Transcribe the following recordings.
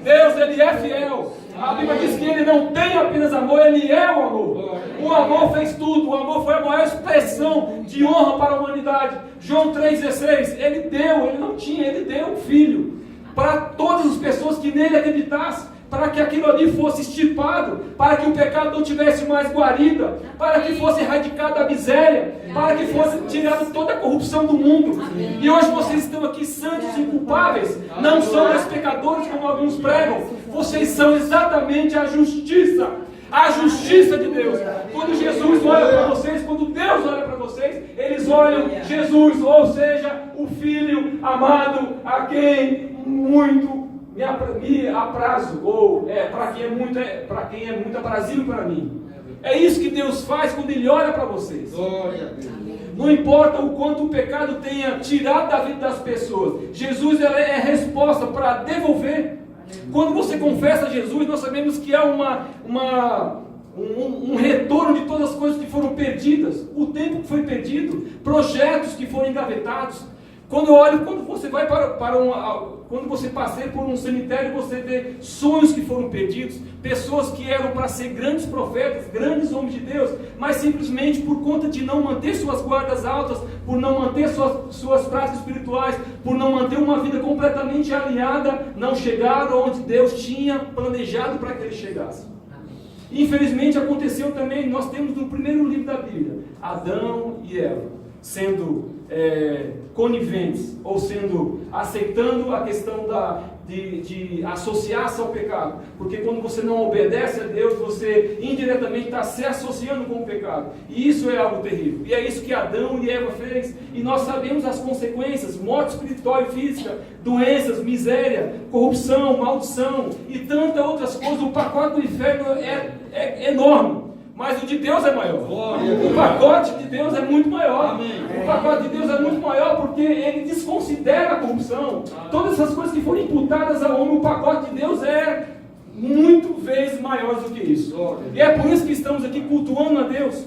Deus, Ele é fiel. A Bíblia diz que Ele não tem apenas amor, Ele é o amor. O amor fez tudo, o amor foi a maior expressão de honra para a humanidade. João 3,16, Ele deu, Ele não tinha, Ele deu o Filho para todas as pessoas que nele acreditassem, para que aquilo ali fosse extirpado, para que o pecado não tivesse mais guarida, para que fosse erradicada a miséria, para que fosse tirada toda a corrupção do mundo. E hoje vocês estão aqui santos e culpáveis, não são mais pecadores como alguns pregam, vocês são exatamente a justiça de Deus. Quando Jesus olha para vocês, quando Deus olha para vocês, eles olham Jesus, ou seja, o Filho amado, a quem muito me aprazo, ou para quem é muito aprazível para mim. É isso que Deus faz quando Ele olha para vocês. Não importa o quanto o pecado tenha tirado da vida das pessoas, Jesus é a resposta para devolver. Quando você confessa Jesus, nós sabemos que há um retorno de todas as coisas que foram perdidas, o tempo que foi perdido, projetos que foram engavetados. Quando você vai quando você passeia por um cemitério, você vê sonhos que foram perdidos, pessoas que eram para ser grandes profetas, grandes homens de Deus, mas simplesmente por conta de não manter suas guardas altas, por não manter suas práticas espirituais, por não manter uma vida completamente alinhada, não chegaram onde Deus tinha planejado para que eles chegassem. Infelizmente aconteceu também, nós temos no primeiro livro da Bíblia, Adão e Eva sendo coniventes, ou aceitando a questão de associar-se ao pecado, porque quando você não obedece a Deus, você indiretamente está se associando com o pecado, e isso é algo terrível, e é isso que Adão e Eva fez, e nós sabemos as consequências, morte espiritual e física, doenças, miséria, corrupção, maldição, e tantas outras coisas. O pacote do inferno é enorme, mas o de Deus é maior. O pacote de Deus é muito maior. O pacote de Deus é muito maior porque Ele desconsidera a corrupção. Todas essas coisas que foram imputadas ao homem, o pacote de Deus é muito vezes maior do que isso. E é por isso que estamos aqui cultuando a Deus.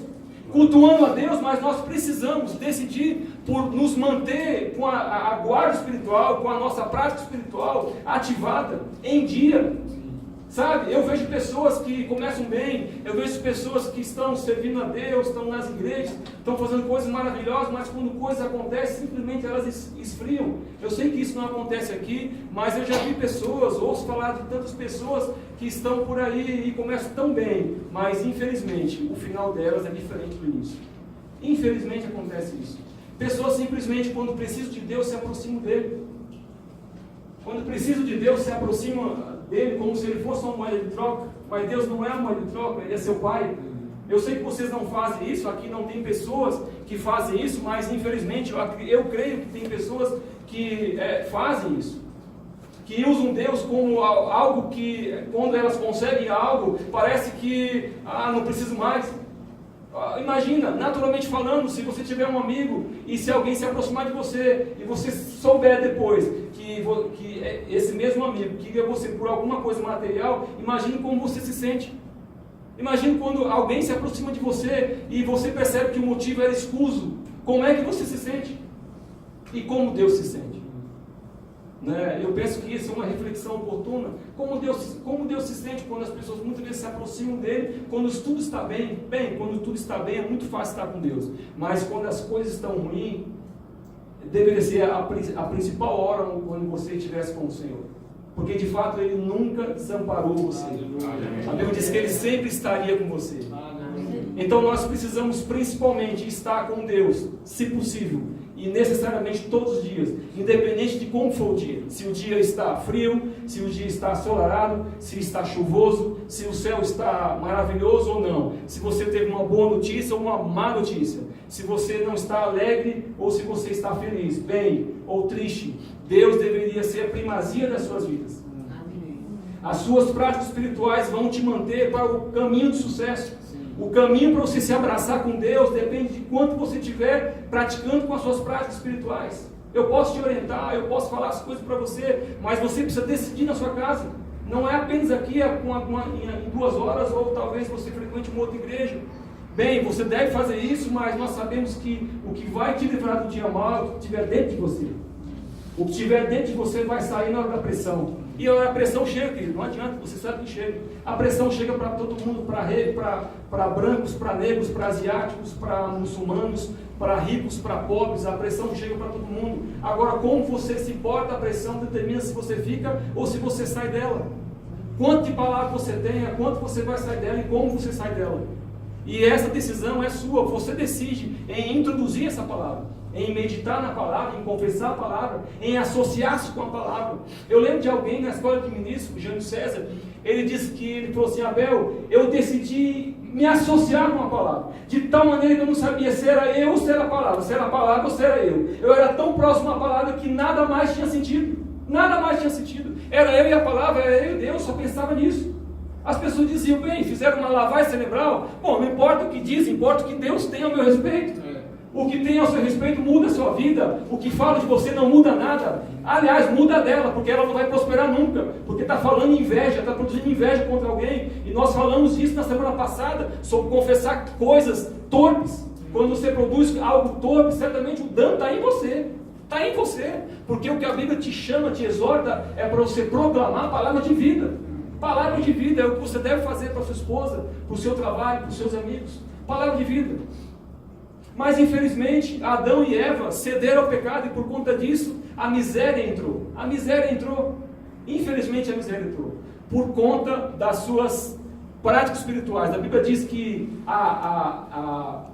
Mas nós precisamos decidir por nos manter com a guarda espiritual, com a nossa prática espiritual ativada, em dia. Sabe, eu vejo pessoas que começam bem, eu vejo pessoas que estão servindo a Deus, estão nas igrejas, estão fazendo coisas maravilhosas, mas quando coisas acontecem, simplesmente elas esfriam. Eu sei que isso não acontece aqui, mas eu já vi pessoas, ouço falar de tantas pessoas que estão por aí e começam tão bem, mas infelizmente o final delas é diferente do início. Infelizmente acontece isso. Pessoas simplesmente, quando precisam de Deus, se aproximam dele. Quando precisam de Deus, se aproximam dele como se ele fosse uma moeda de troca, mas Deus não é uma moeda de troca, Ele é seu Pai. Eu sei que vocês não fazem isso, aqui não tem pessoas que fazem isso, mas infelizmente eu creio que tem pessoas que fazem isso, que usam Deus como algo que, quando elas conseguem algo, parece que não preciso mais. Imagina, naturalmente falando, se você tiver um amigo e se alguém se aproximar de você e você souber depois que esse mesmo amigo queria você por alguma coisa material, imagine como você se sente. Imagine quando alguém se aproxima de você e você percebe que o motivo era escuso. Como é que você se sente? E como Deus se sente? Eu penso que isso é uma reflexão oportuna. Como Deus se sente quando as pessoas muitas vezes se aproximam dele, quando tudo está bem. Quando tudo está bem, é muito fácil estar com Deus. Mas quando as coisas estão ruins, deveria ser a principal hora quando você estivesse com o Senhor. Porque de fato Ele nunca desamparou você. A Bíblia diz que Ele sempre estaria com você. Então nós precisamos principalmente estar com Deus, se possível, e necessariamente todos os dias, independente de como for o dia. Se o dia está frio, se o dia está ensolarado, se está chuvoso, se o céu está maravilhoso ou não, se você teve uma boa notícia ou uma má notícia, se você não está alegre ou se você está feliz, bem ou triste, Deus deveria ser a primazia das suas vidas. As suas práticas espirituais vão te manter para o caminho de sucesso. O caminho para você se abraçar com Deus depende de quanto você estiver praticando com as suas práticas espirituais. Eu posso te orientar, eu posso falar as coisas para você, mas você precisa decidir na sua casa. Não é apenas aqui em 2 horas, ou talvez você frequente uma outra igreja. Bem, você deve fazer isso, mas nós sabemos que o que vai te livrar do dia mau estiver dentro de você. O que estiver dentro de você vai sair na hora da pressão. E a pressão chega, querido, não adianta, você sabe que chega. A pressão chega para todo mundo, para brancos, para negros, para asiáticos, para muçulmanos, para ricos, para pobres. A pressão chega para todo mundo. Agora, como você se porta, a pressão determina se você fica ou se você sai dela. Quanto de palavra você tem, quanto você vai sair dela e como você sai dela. E essa decisão é sua, você decide em introduzir essa palavra, em meditar na palavra, em confessar a palavra, em associar-se com a palavra. Eu lembro de alguém na escola de ministro, o Jânio César, ele falou assim: Abel, eu decidi me associar com a palavra, de tal maneira que eu não sabia se era eu ou se era a palavra, se era a palavra ou se era eu. Eu era tão próximo à palavra que nada mais tinha sentido, nada mais tinha sentido. Era eu e a palavra, era eu e Deus, só pensava nisso. As pessoas diziam: bem, fizeram uma lavagem cerebral. Bom, não importa o que diz, importa o que Deus tem ao meu respeito. O que tem ao seu respeito muda a sua vida. O que fala de você não muda nada. Aliás, muda dela, porque ela não vai prosperar nunca. Porque está falando inveja, está produzindo inveja contra alguém. E nós falamos isso na semana passada, sobre confessar coisas torpes. Quando você produz algo torpe, certamente o dano está em você. Está em você. Porque o que a Bíblia te chama, te exorta, é para você proclamar a palavra de vida. Palavra de vida é o que você deve fazer para sua esposa, para o seu trabalho, para os seus amigos. Palavra de vida. Mas infelizmente Adão e Eva cederam ao pecado e por conta disso a miséria entrou. A miséria entrou. Infelizmente a miséria entrou. Por conta das suas práticas espirituais. A Bíblia diz que a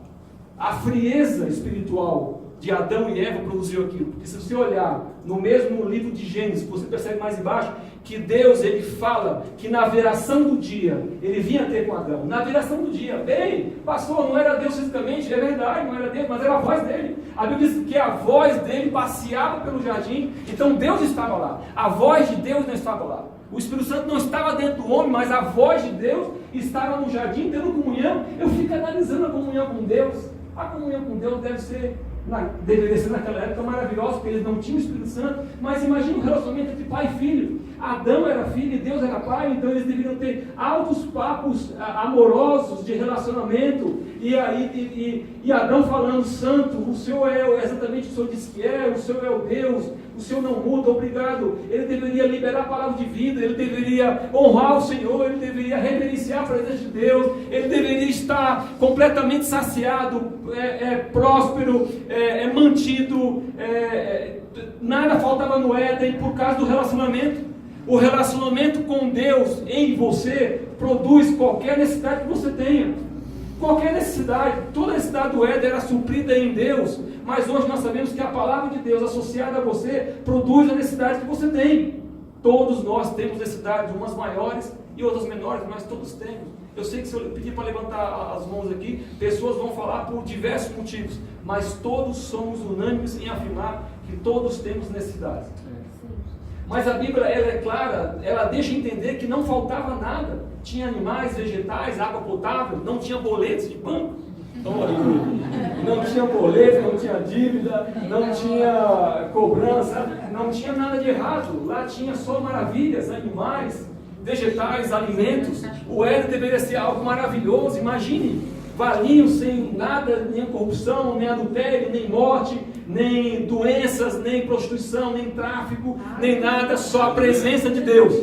frieza espiritual de Adão e Eva produziu aquilo. Porque se você olhar no mesmo livro de Gênesis, você percebe mais embaixo que Deus, ele fala que na viração do dia, ele vinha ter com Adão. Na viração do dia. Bem, pastor, não era Deus fisicamente, é verdade, não era Deus, mas era a voz dele. A Bíblia diz que a voz dele passeava pelo jardim, então Deus estava lá. A voz de Deus não estava lá. O Espírito Santo não estava dentro do homem, mas a voz de Deus estava no jardim, tendo comunhão. Eu fico analisando a comunhão com Deus. A comunhão com Deus deveria ser naquela época maravilhosa, porque eles não tinham o Espírito Santo, mas imagina o relacionamento entre pai e filho. Adão era filho e Deus era pai, então eles deveriam ter altos papos amorosos de relacionamento, e Adão falando: santo, o Senhor é exatamente o que o Senhor disse que é, o Senhor é o Deus, o Senhor não muda, obrigado. Ele deveria liberar a palavra de vida, ele deveria honrar o Senhor, ele deveria reverenciar a presença de Deus, ele deveria estar completamente saciado, próspero, mantido, nada faltava no Éden por causa do relacionamento. O relacionamento com Deus em você produz qualquer necessidade que você tenha. Qualquer necessidade, toda necessidade do Éden era suprida em Deus, mas hoje nós sabemos que a palavra de Deus associada a você produz a necessidade que você tem. Todos nós temos necessidades, umas maiores e outras menores, mas todos temos. Eu sei que se eu pedir para levantar as mãos aqui, pessoas vão falar por diversos motivos, mas todos somos unânimes em afirmar que todos temos necessidades. Mas a Bíblia, ela é clara, ela deixa entender que não faltava nada. Tinha animais, vegetais, água potável, não tinha boletos de banco. Não tinha boleto, não tinha dívida, não tinha cobrança, não tinha nada de errado. Lá tinha só maravilhas, animais, vegetais, alimentos. O Éden deveria ser algo maravilhoso. Imagine, valinho sem nada, nem corrupção, nem adultério, nem morte, nem doenças, nem prostituição, nem tráfico, nem nada, só a presença de Deus.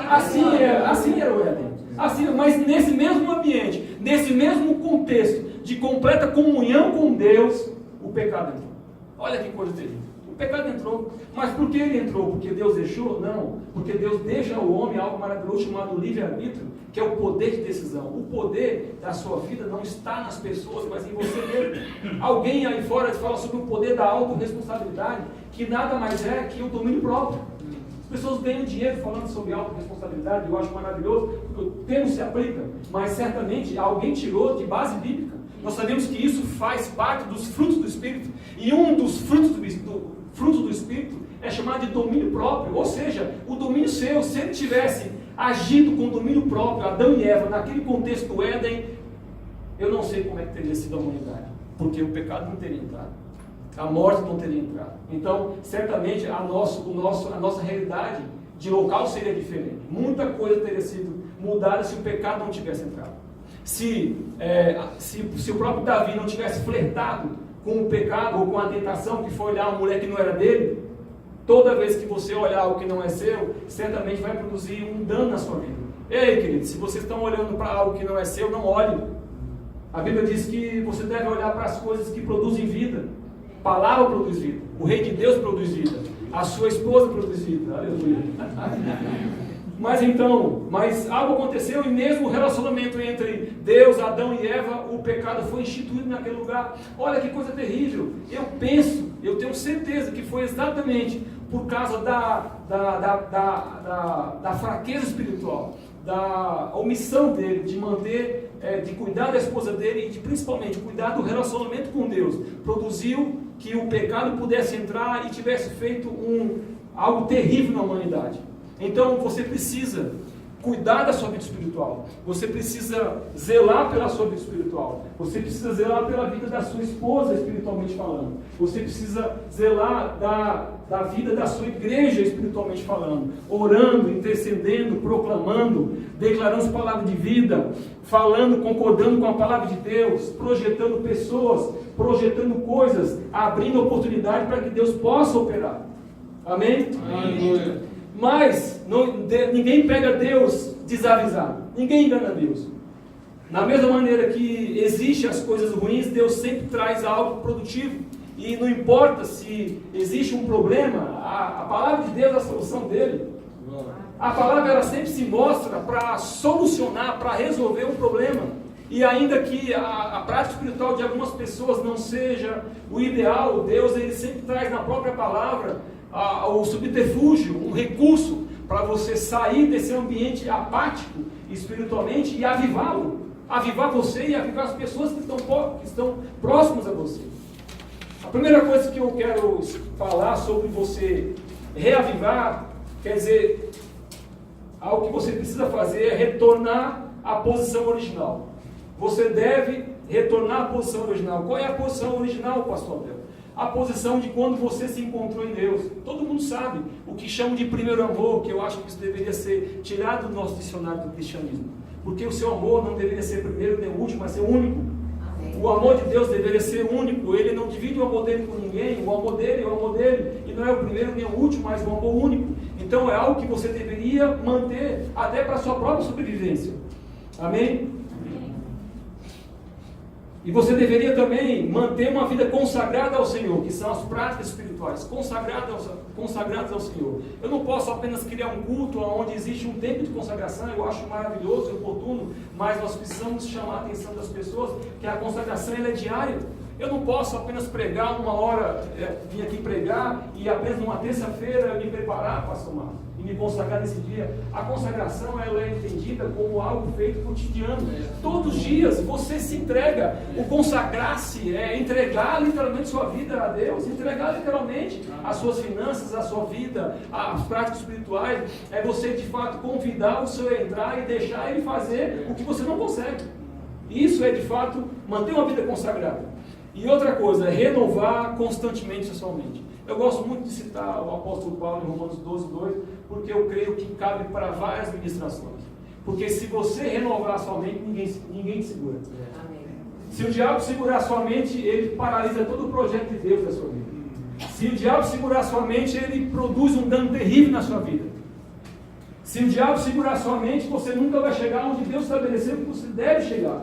Assim era o Éden. Assim, mas nesse mesmo ambiente, nesse mesmo contexto de completa comunhão com Deus, o pecado entrou. Olha que coisa terrível. O pecado entrou. Mas por que ele entrou? Porque Deus deixou? Não. Porque Deus deixa ao homem algo maravilhoso chamado livre-arbítrio, que é o poder de decisão. O poder da sua vida não está nas pessoas, mas em você mesmo. Alguém aí fora fala sobre o poder da autorresponsabilidade, que nada mais é que o domínio próprio. As pessoas ganham dinheiro falando sobre autorresponsabilidade, eu acho maravilhoso, porque o termo se aplica, mas certamente alguém tirou de base bíblica. Nós sabemos que isso faz parte dos frutos do Espírito, e um dos frutos do Espírito é chamado de domínio próprio, ou seja, o domínio seu. Se ele tivesse agido com domínio próprio, Adão e Eva, naquele contexto do Éden, eu não sei como é que teria sido a humanidade, porque o pecado não teria entrado. A morte não teria entrado. Então, certamente, a nossa realidade de local seria diferente. Muita coisa teria sido mudada se o pecado não tivesse entrado. Se o próprio Davi não tivesse flertado com o pecado ou com a tentação, que foi olhar uma mulher que não era dele, toda vez que você olhar algo que não é seu, certamente vai produzir um dano na sua vida. Ei, queridos, se vocês estão olhando para algo que não é seu, não olhe. A Bíblia diz que você deve olhar para as coisas que produzem vida. A palavra produz vida. O Rei de Deus produz vida. A sua esposa produz vida. Aleluia. Mas algo aconteceu e mesmo o relacionamento entre Deus, Adão e Eva, o pecado foi instituído naquele lugar. Olha que coisa terrível. Eu tenho certeza que foi exatamente por causa da fraqueza espiritual, da omissão dele de manter, de cuidar da esposa dele e de principalmente cuidar do relacionamento com Deus. Produziu que o pecado pudesse entrar e tivesse feito algo terrível na humanidade. Então você precisa cuidar da sua vida espiritual, você precisa zelar pela sua vida espiritual, você precisa zelar pela vida da sua esposa espiritualmente falando, você precisa zelar da vida da sua igreja espiritualmente falando, orando, intercedendo, proclamando, declarando palavra de vida, falando, concordando com a palavra de Deus, projetando pessoas, projetando coisas, abrindo oportunidade para que Deus possa operar. Amém? Aleluia. Mas ninguém pega Deus desavisado, ninguém engana Deus. Da mesma maneira que existem as coisas ruins, Deus sempre traz algo produtivo. E não importa se existe um problema, a palavra de Deus é a solução dele. A palavra ela sempre se mostra para solucionar, para resolver um problema. E ainda que a prática espiritual de algumas pessoas não seja o ideal, Deus ele sempre traz na própria palavra o subterfúgio, um recurso para você sair desse ambiente apático espiritualmente e avivá-lo, avivar você e avivar as pessoas que estão próximas a você. A primeira coisa que eu quero falar sobre você reavivar, quer dizer, algo que você precisa fazer é retornar à posição original. Você deve retornar à posição original. Qual é a posição original, pastor Abel? A posição de quando você se encontrou em Deus. Todo mundo sabe o que chamam de primeiro amor, que eu acho que isso deveria ser tirado do nosso dicionário do cristianismo. Porque o seu amor não deveria ser primeiro nem último, mas ser único. Amém. O amor de Deus deveria ser único. Ele não divide o amor dele com ninguém. O amor dele é o amor dele. E não é o primeiro nem o último, mas um amor único. Então é algo que você deveria manter até para a sua própria sobrevivência. Amém? E você deveria também manter uma vida consagrada ao Senhor, que são as práticas espirituais, consagradas ao Senhor. Eu não posso apenas criar um culto onde existe um tempo de consagração, eu acho maravilhoso e oportuno, mas nós precisamos chamar a atenção das pessoas que a consagração ela é diária. Eu não posso apenas pregar uma hora, vir aqui pregar e apenas numa terça-feira me preparar, pastor Marcos, e me consagrar nesse dia. A consagração ela é entendida como algo feito cotidiano. Todos os dias você se entrega. O consagrar-se é entregar literalmente sua vida a Deus, entregar literalmente as suas finanças, a sua vida, as práticas espirituais. É você de fato convidar o Senhor a entrar e deixar Ele fazer o que você não consegue. Isso é de fato manter uma vida consagrada. E outra coisa, é renovar constantemente a sua mente. Eu gosto muito de citar o apóstolo Paulo em Romanos 12:2, porque eu creio que cabe para várias ministrações. Porque se você renovar a sua mente, ninguém te segura. Amém. Se o diabo segurar a sua mente, ele paralisa todo o projeto de Deus da sua vida. Se o diabo segurar a sua mente, ele produz um dano terrível na sua vida. Se o diabo segurar a sua mente, você nunca vai chegar onde Deus estabeleceu que você deve chegar.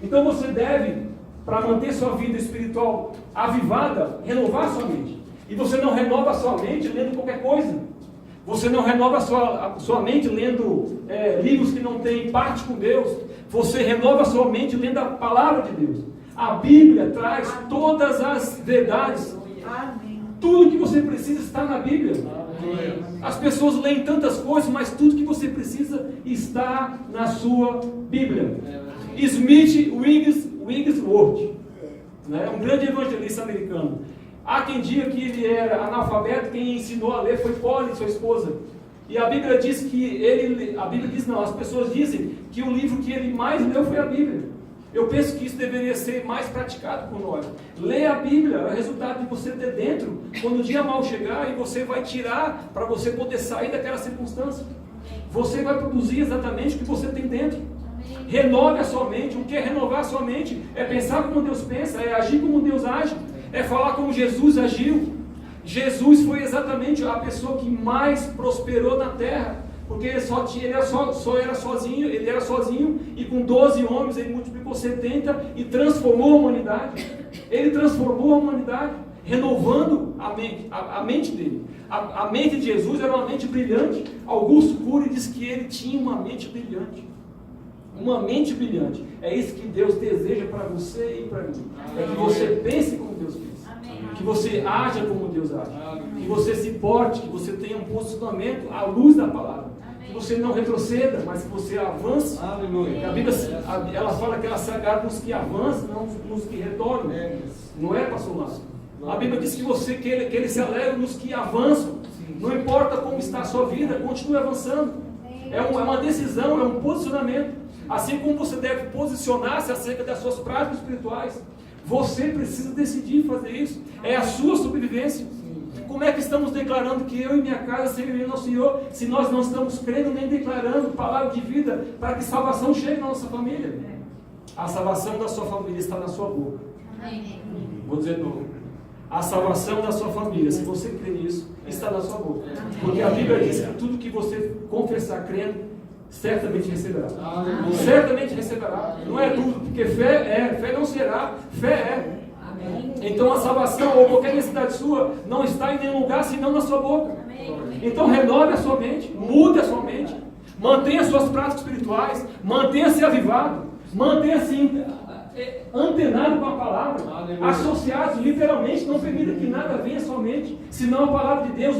Então você deve, para manter sua vida espiritual avivada, renovar a sua mente. E você não renova a sua mente lendo qualquer coisa. Você não renova a sua mente lendo livros que não têm parte com Deus. Você renova a sua mente lendo a palavra de Deus. A Bíblia traz todas as verdades. Tudo que você precisa está na Bíblia. As pessoas leem tantas coisas, mas tudo que você precisa está na sua Bíblia. Smith Wigglesworth, né, um grande evangelista americano. Há quem diga que ele era analfabeto, quem ensinou a ler foi Polly, sua esposa. E a Bíblia diz as pessoas dizem que o livro que ele mais leu foi a Bíblia. Eu penso que isso deveria ser mais praticado por nós. Ler a Bíblia é o resultado de você ter dentro, quando o dia mal chegar e você vai tirar para você poder sair daquela circunstância. Você vai produzir exatamente o que você tem dentro. Renove a sua mente. O que é renovar a sua mente? É pensar como Deus pensa, é agir como Deus age, é falar como Jesus agiu, Jesus foi exatamente a pessoa que mais prosperou na terra, porque ele era sozinho, e com 12 homens ele multiplicou 70 e transformou a humanidade. Ele transformou a humanidade, renovando a mente dele. A mente de Jesus era uma mente brilhante. Augusto Cury diz que ele tinha uma mente brilhante. Uma mente brilhante. É isso que Deus deseja para você e para mim. É que você pense como Deus pensa. Que você haja como Deus age. Que você se porte, que você tenha um posicionamento à luz da palavra. Que você não retroceda, mas que você avance. Aleluia. A Bíblia ela fala que ela se agrada nos que avançam, não nos que retornam. Não é, pastor Márcio? A Bíblia diz que ele se alegra nos que avançam. Não importa como está a sua vida, continue avançando. É uma decisão, é um posicionamento. Assim como você deve posicionar-se acerca das suas práticas espirituais, você precisa decidir fazer isso. É a sua sobrevivência. Como é que estamos declarando que eu e minha casa serviremos ao Senhor, se nós não estamos crendo nem declarando palavra de vida para que salvação chegue na nossa família? A salvação da sua família está na sua boca. Vou dizer de novo. A salvação da sua família, se você crê nisso, está na sua boca. Porque a Bíblia diz que tudo que você confessar crendo, certamente receberá. Certamente receberá. Não é tudo, porque fé não será, fé é. Então a salvação ou qualquer necessidade sua não está em nenhum lugar senão na sua boca. Então renove a sua mente, mude a sua mente, mantenha suas práticas espirituais, mantenha-se avivado, mantenha-se antenado com a palavra, associado literalmente, não permita que nada venha somente, senão a palavra de Deus.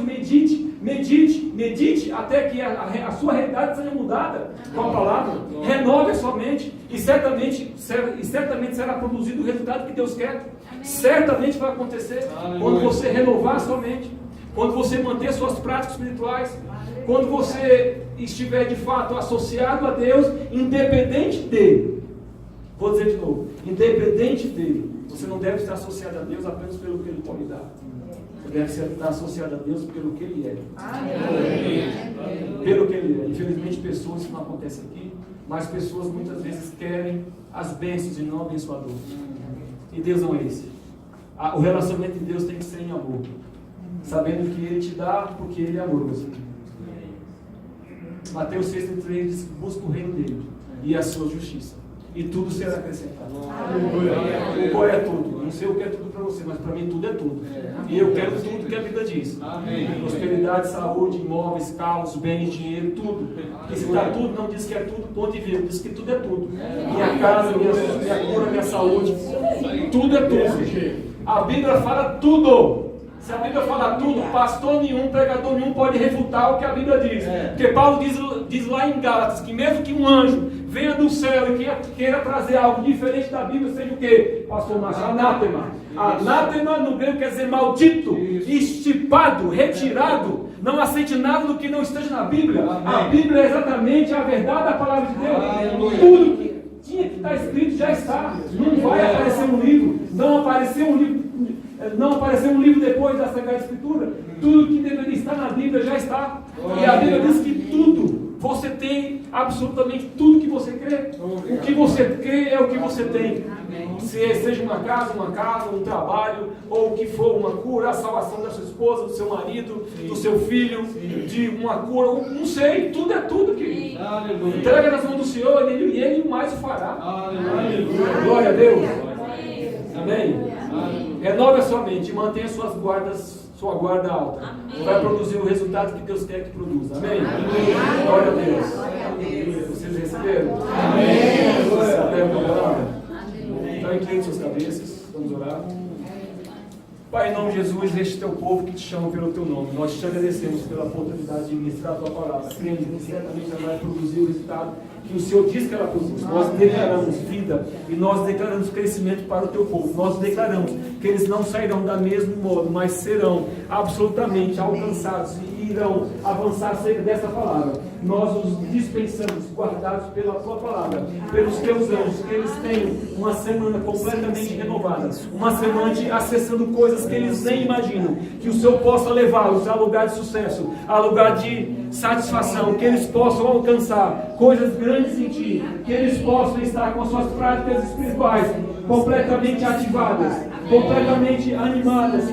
Medite até que a sua realidade seja mudada com a palavra. Renove a sua mente e certamente será produzido o resultado que Deus quer. Certamente vai acontecer quando você renovar a sua mente, quando você manter suas práticas espirituais, quando você estiver de fato associado a Deus, independente dele. Vou dizer de novo, independente dele, você não deve estar associado a Deus apenas pelo que Ele pode dar. Você deve estar associado a Deus pelo que Ele é. Pelo que Ele é. Infelizmente, pessoas, isso não acontece aqui, mas pessoas muitas vezes querem as bênçãos e não o abençoador. E Deus não é esse. O relacionamento de Deus tem que ser em amor, sabendo que Ele te dá porque Ele é amoroso. Mateus 6,3 diz: busca o reino dele e a sua justiça, e tudo será acrescentado. Qual é tudo? Não sei o que é tudo para você, mas para mim tudo é tudo. E eu quero tudo que a Bíblia diz. Prosperidade, saúde, imóveis, carros, bens, dinheiro, tudo. E se está tudo, não diz que é tudo, ponto de vista, diz que tudo é tudo. Minha casa, minha cura, minha saúde, tudo é tudo. A Bíblia fala tudo. Se a Bíblia fala tudo, pastor nenhum, pregador nenhum pode refutar o que a Bíblia diz. Porque Paulo diz lá em Gálatas que mesmo que um anjo venha do céu e queira trazer algo diferente da Bíblia, seja o quê? Pastor Márcio, anátema. Anátema no grego quer dizer maldito, estipado, retirado. Não aceite nada do que não esteja na Bíblia. A Bíblia é exatamente a verdade da palavra de Deus. Tudo que tinha que estar escrito já está. Não vai aparecer um livro. Não apareceu um livro depois da Sagrada Escritura. Tudo que deveria estar na Bíblia já está. E a Bíblia diz que tudo, você tem absolutamente tudo que você crê. O que você crê é o que você tem. Seja uma casa, um trabalho, ou o que for, uma cura, a salvação da sua esposa, do seu marido, do seu filho, de uma cura, não sei, tudo é tudo que entrega nas mãos do Senhor e Ele mais o fará. Glória a Deus. Amém? Renove a sua mente e mantenha sua guarda alta. Vai produzir o resultado que Deus quer que produza. Amém? Glória a Deus. Vocês receberam? Amém. Você aberto a palavra? Então incline suas cabeças, vamos orar. Pai, em nome de Jesus, este teu povo que te chama pelo teu nome, nós te agradecemos pela oportunidade de ministrar a tua palavra, crendo que certamente ela vai produzir o resultado que o Senhor diz que ela produz. Nós declaramos vida e nós declaramos crescimento para o teu povo. Nós declaramos que eles não sairão da mesmo modo, mas serão absolutamente alcançados e irão avançar acerca dessa palavra. Nós os dispensamos, guardados pela tua palavra, pelos teus anjos, que eles tenham uma semana completamente renovada, uma semana acessando coisas que eles nem imaginam, que o Senhor possa levá-los a lugar de sucesso, a lugar de satisfação, que eles possam alcançar coisas grandes em ti, que eles possam estar com as suas práticas espirituais completamente ativadas, completamente animadas,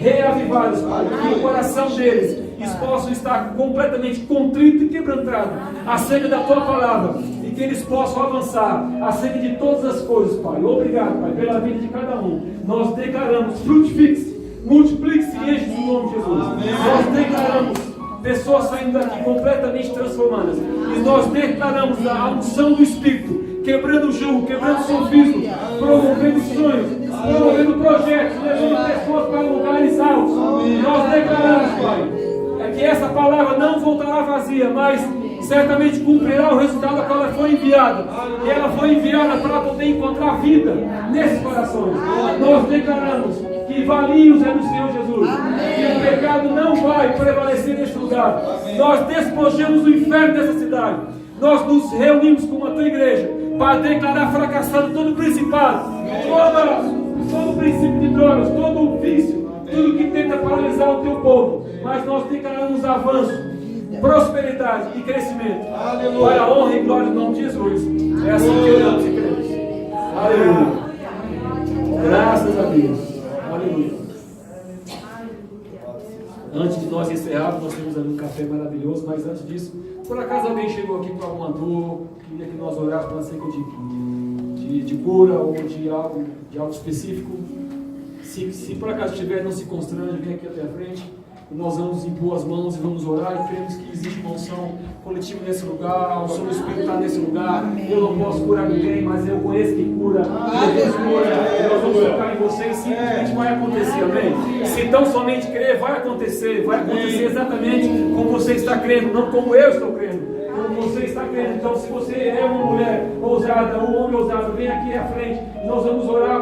reavivados, Pai, que o coração deles possam estar completamente contrito e quebrantado acerca da Tua palavra, e que eles possam avançar acerca de todas as coisas, Pai. Obrigado, Pai, pela vida de cada um. Nós declaramos: frutifique-se, multiplique-se e enche no nome de Jesus. Nós declaramos pessoas saindo daqui completamente transformadas, e nós declaramos a unção do Espírito, quebrando o jugo, quebrando o sofismo, promovendo sonhos, promovendo projetos, levando pessoas para lugares altos. Nós declaramos, Pai, que essa palavra não voltará vazia, mas certamente cumprirá o resultado a qual ela foi enviada. E ela foi enviada para poder encontrar vida nesses corações. Nós declaramos que valios é do Senhor Jesus, que o pecado não vai prevalecer neste lugar. Nós despojamos o inferno dessa cidade. Nós nos reunimos com a Tua igreja para declarar fracassado todo o principado, todo o princípio de drogas, todo o vício, tudo que tenta paralisar o Teu povo. Mas nós declaramos avanço, prosperidade e crescimento, para a honra e glória do nome de Jesus. É assim que oramos e cremos. Aleluia. Graças a Deus. Aleluia. Antes de nós encerrarmos, nós temos ali um café maravilhoso, mas antes disso, por acaso alguém chegou aqui com alguma dor, queria que nós orássemos acerca de cura ou de algo específico? Se por acaso tiver, não se constrange, vem aqui até a frente. Nós vamos impor as mãos e vamos orar, e cremos que existe uma unção coletiva nesse lugar, a unção do Espírito está nesse lugar. Eu não posso curar ninguém, mas eu conheço quem cura. Jesus cura. Nós vamos tocar em você e simplesmente vai acontecer, amém? Se tão somente crer, vai acontecer exatamente como você está crendo, não como eu estou crendo, como você está crendo. Então, se você é uma mulher ousada, um homem ousado, vem aqui à frente, nós vamos orar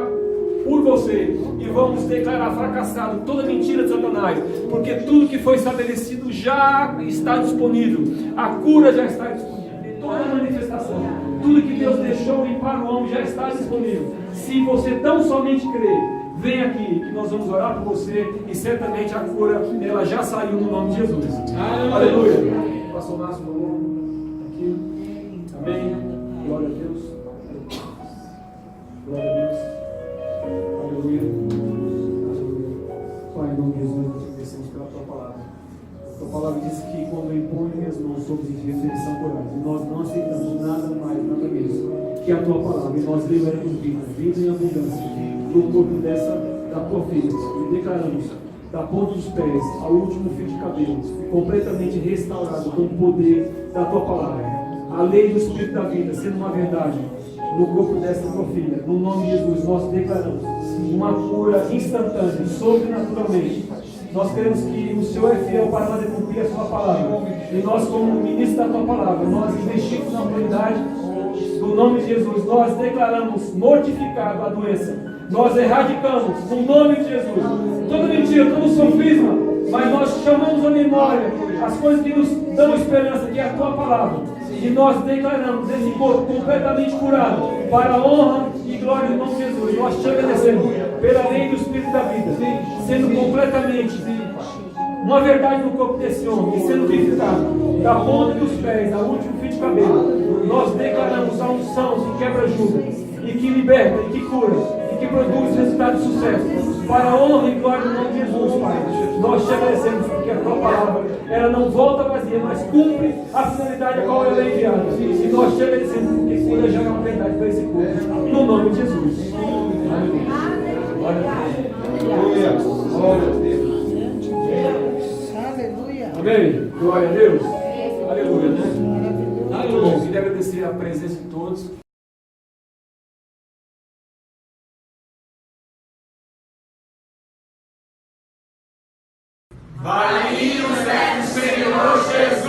por você e vamos declarar fracassado toda mentira de Satanás, porque tudo que foi estabelecido já está disponível, a cura já está disponível, toda a manifestação, tudo que Deus deixou ir para o homem já está disponível. Se você tão somente crer, vem aqui que nós vamos orar por você, e certamente a cura ela já saiu no nome de Jesus. Aleluia. Pastor Márcio, meu nome aqui. Amém. Glória a Deus. Glória a Deus. Aleluia. Pai, em nome de Jesus, nós te agradecemos pela Tua palavra. A Tua palavra diz que quando impõe as mãos sobre os enfermos, são curados. E nós não aceitamos nada mais, nada menos que a Tua palavra. E nós liberamos vida em abundância no corpo da Tua filha. E declaramos, da ponta dos pés ao último fio de cabelo, completamente restaurado com o poder da Tua palavra. A lei do Espírito da vida sendo uma verdade no corpo dessa Tua filha. No nome de Jesus, nós declaramos uma cura instantânea, sobrenaturalmente. Nós queremos que o Senhor é fiel para fazer cumprir a Sua palavra. E nós, como ministro da Tua palavra, nós investimos na autoridade do nome de Jesus. Nós declaramos mortificado a doença. Nós erradicamos no nome de Jesus toda mentira, todo sofisma, mas nós chamamos a memória as coisas que nos dão esperança, que é a Tua palavra. E nós declaramos esse corpo completamente curado, para a honra e glória do nome de Jesus. Nós te agradecemos pela lei do Espírito da vida, sendo completamente uma verdade no corpo desse homem, e sendo vivificado da ponta dos pés ao último fio de cabelo. Nós declaramos a unção que quebra julga, e que liberta, e que cura, e que produz resultado de sucesso, para a honra e glória do nome de Jesus, Pai. Nós te agradecemos porque a Tua palavra, ela não volta vazia, mas cumpre a finalidade a qual ela é enviada. E nós te agradecemos porque cura já é uma verdade para esse povo, no nome de Jesus. Aleluia. Glória a Deus. Glória a Deus. Aleluia. Amém. Glória a Deus. Aleluia, né? Aleluia. Queria agradecer a presença de todos. Vale o Senhor Jesus.